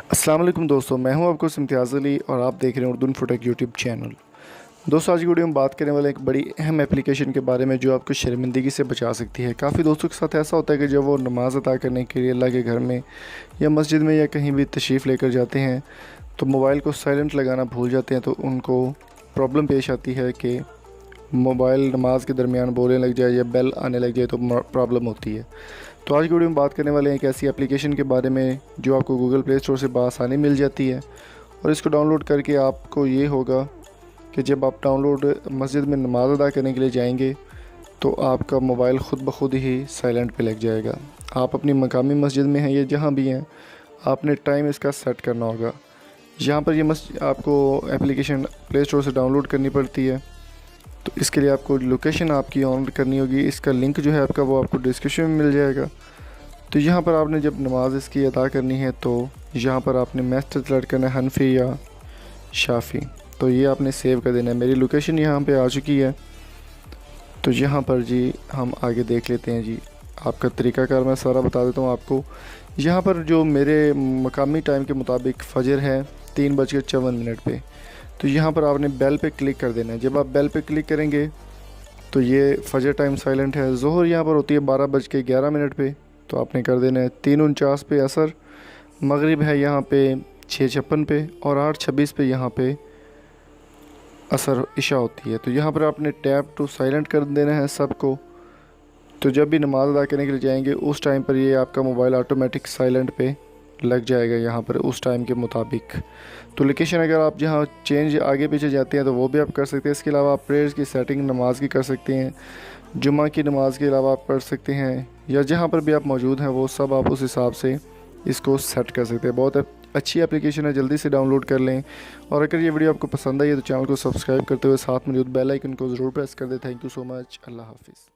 अस्सलाम वालेकुम दोस्तों, मैं हूं आपको इम्तियाज़ अली और आप देख रहे हैं उर्दू इन्फोटेक यूट्यूब चैनल। दोस्तों, आज की वीडियो में बात करने वाले एक बड़ी अहम एप्लीकेशन के बारे में जो आपको शर्मिंदगी से बचा सकती है। काफ़ी दोस्तों के साथ ऐसा होता है कि जब वो नमाज़ अता करने के लिए अल्लाह के घर में या मस्जिद में या कहीं भी तशरीफ़ लेकर जाते हैं तो मोबाइल को साइलेंट लगाना भूल जाते हैं, तो उनको प्रॉब्लम पेश आती है कि मोबाइल नमाज के दरमियान बोलने लग जाए या बेल आने लग जाए तो प्रॉब्लम होती है। तो आज की वीडियो में बात करने वाले हैं एक ऐसी एप्लीकेशन के बारे में जो आपको गूगल प्ले स्टोर से बआसानी मिल जाती है, और इसको डाउनलोड करके आपको ये होगा कि जब आप मस्जिद में नमाज़ अदा करने के लिए जाएंगे तो आपका मोबाइल ख़ुद ब खुद ही साइलेंट पे लग जाएगा। आप अपनी मकामी मस्जिद में हैं या जहाँ भी हैं, आपने टाइम इसका सेट करना होगा। यहाँ पर ये आपको एप्लीकेशन प्ले स्टोर से डाउनलोड करनी पड़ती है, तो इसके लिए आपको लोकेशन आपकी ऑन करनी होगी। इसका लिंक जो है आपका वो आपको डिस्क्रिप्शन में मिल जाएगा। तो यहाँ पर आपने जब नमाज इसकी अदा करनी है तो यहाँ पर आपने मैसेज सेलेक्ट करना है हनफी या शाफ़ी, तो ये आपने सेव कर देना है। मेरी लोकेशन यहाँ पे आ चुकी है, तो यहाँ पर जी हम आगे देख लेते हैं। जी आपका तरीक़ाकार मैं सारा बता देता हूँ आपको। यहाँ पर जो मेरे मकामी टाइम के मुताबिक फ़जर है 3:54 पे, तो यहाँ पर आपने बेल पे क्लिक कर देना है। जब आप बेल पे क्लिक करेंगे तो ये फ़जर टाइम साइलेंट है। ज़ोहर यहाँ पर होती है 12:11 पे, तो आपने कर देना है 3:49 पे असर। मगरिब है यहाँ पे 6:56 पे, और 8:26 पे यहाँ पे असर इशा होती है। तो यहाँ पर आपने टैप टू साइलेंट कर देना है सबको। तो जब भी नमाज़ अदा करने के लिए जाएंगे उस टाइम पर ये आपका मोबाइल ऑटोमेटिक साइलेंट पे लग जाएगा यहाँ पर उस टाइम के मुताबिक। तो लोकेशन अगर आप जहाँ चेंज आगे पीछे जाते हैं तो वो भी आप कर सकते हैं। इसके अलावा आप प्रेयर्स की सेटिंग नमाज की कर सकते हैं, जुम्मा की नमाज के अलावा आप कर सकते हैं, या जहाँ पर भी आप मौजूद हैं वो सब आप उस हिसाब से इसको सेट कर सकते हैं। बहुत अच्छी एप्लीकेशन है, जल्दी से डाउनलोड कर लें। और अगर ये वीडियो आपको पसंद आई है तो चैनल को सब्सक्राइब करते हुए साथ में बेल आइकन को ज़रूर प्रेस कर दें। Thank you so much. अल्लाह हाफिज़।